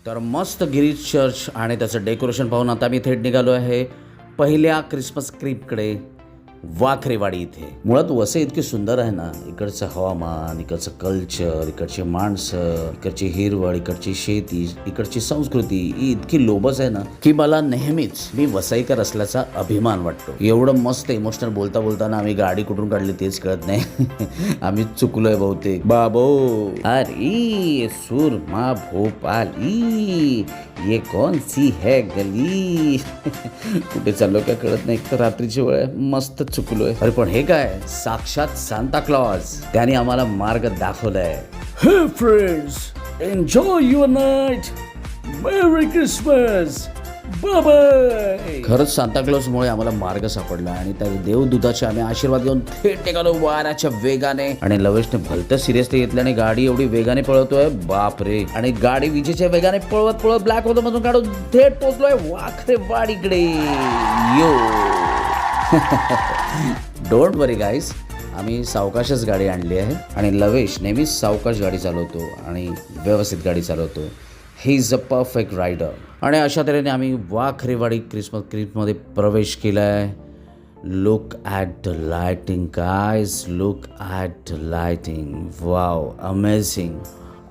तर मस्त गिरीश चर्च आणि त्याचं डेकोरेशन पाहून आता मी थेट निघालो आहे पहिल्या क्रिसमस क्रीपकडे वाखरेवाडी इथे. मुळात वसई इतकी सुंदर आहे ना, इकडचं हवामान, इकडचं कल्चर, इकडची माणसं, इकडची हिरवळ, इकडची शेती, इकडची संस्कृती ही इतकी लोभस आहे ना की मला नेहमीच मी वसईकर असल्याचा अभिमान वाटतो. एवढं मस्त इमोशनल बोलता बोलताना आम्ही गाडी कुठून काढली तेच कळत नाही. आम्ही चुकलोय बहुतेक. बाबो अरे सुरमा भोपाली ये कौन सी है गली. कुठे चाललो काय कळत नाही. तर रात्रीची वेळ मस्त चुकलोय. अरे पण हे काय, साक्षात सांता क्लॉज त्याने आम्हाला मार्ग दाखवलाय. Hey friends, enjoy your night, merry Christmas, bye bye. खरंच सांता क्लॉजमुळे आम्हाला मार्ग सापडला आणि त्या देवदूताचे आम्ही आशीर्वाद घेऊन थेट निघालो वाऱ्याच्या वेगाने. आणि लवेशने भलतं सिरियसली घेतल्याने गाडी एवढी वेगाने पळवतोय बाप रे. आणि गाडी विजेच्या वेगाने पळवत पळवत ब्लॅक होतो मधून काढून थेट पोहोचलोय वाखरेवाडीकडे. यो डोंट वरी गाईज, आम्ही सावकाशच गाडी आणली आहे आणि लवेश नेहमीच सावकाश गाडी चालवतो आणि व्यवस्थित गाडी चालवतो. He is a perfect rider. आणि अशा तऱ्हेने आम्ही वाखरेवाडी क्रिसमस क्रीपमध्ये प्रवेश केला आहे. Look at the lighting guys, look at the lighting. Wow, amazing.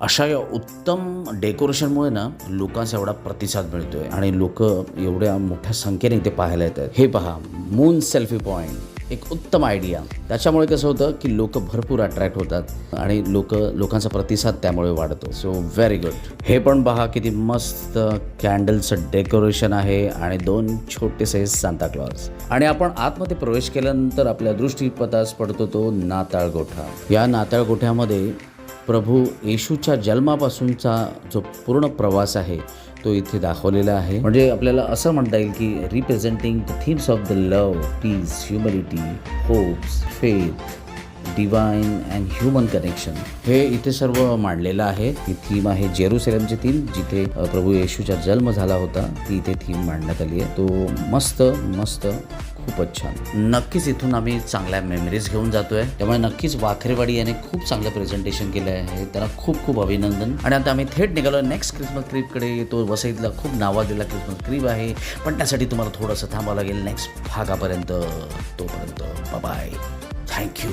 अशा या उत्तम डेकोरेशनमुळे ना लोकांचा एवढा प्रतिसाद मिळतोय आणि लोक एवढ्या मोठ्या संख्येने इथे पाहायला येतात. हे पहा, मून सेल्फी पॉईंट, एक उत्तम आयडिया. त्याच्यामुळे कसं होतं की लोक भरपूर अट्रॅक्ट होतात आणि लोकांचा प्रतिसाद त्यामुळे वाढतो. So very good. हे पण पहा किती मस्त कॅन्डलचं डेकोरेशन आहे आणि 2 छोटेसे सांता क्लॉज. आणि आपण आतमध्ये प्रवेश केल्यानंतर आपल्या दृष्टीपथास पडतो तो नाताळ गोठा. या नाताळ गोठ्यामध्ये प्रभू येशूच्या जन्मापासूनचा जो पूर्ण प्रवास आहे तो इथे दाखवलेला आहे. म्हणजे आपल्याला असं म्हणता येईल की representing the themes of the love, peace, humanity, hopes, faith, divine and human connection, हे इथे सर्व मांडलेलं आहे. ही थीम आहे जेरुसलेमची थीम, जिथे प्रभू येशूचा जन्म झाला होता, ती इथे थीम मांडण्यात आली आहे. तो मस्त मस्त, खूपच छान. नक्कीच इथून आम्ही चांगल्या मेमरीज घेऊन जातोय. त्यामुळे नक्कीच वाखरेवाडी याने खूप चांगलं प्रेझेंटेशन केलं आहे. त्याला खूप खूप अभिनंदन. आणि आता आम्ही थेट निघालो नेक्स्ट क्रिसमस क्रीपकडे. तो वसईतला खूप नावाजलेला क्रिसमस क्रीप आहे, पण त्यासाठी तुम्हाला थोडंसं थांबावं लागेल नेक्स्ट भागापर्यंत. तोपर्यंत बाय बाय, थँक्यू.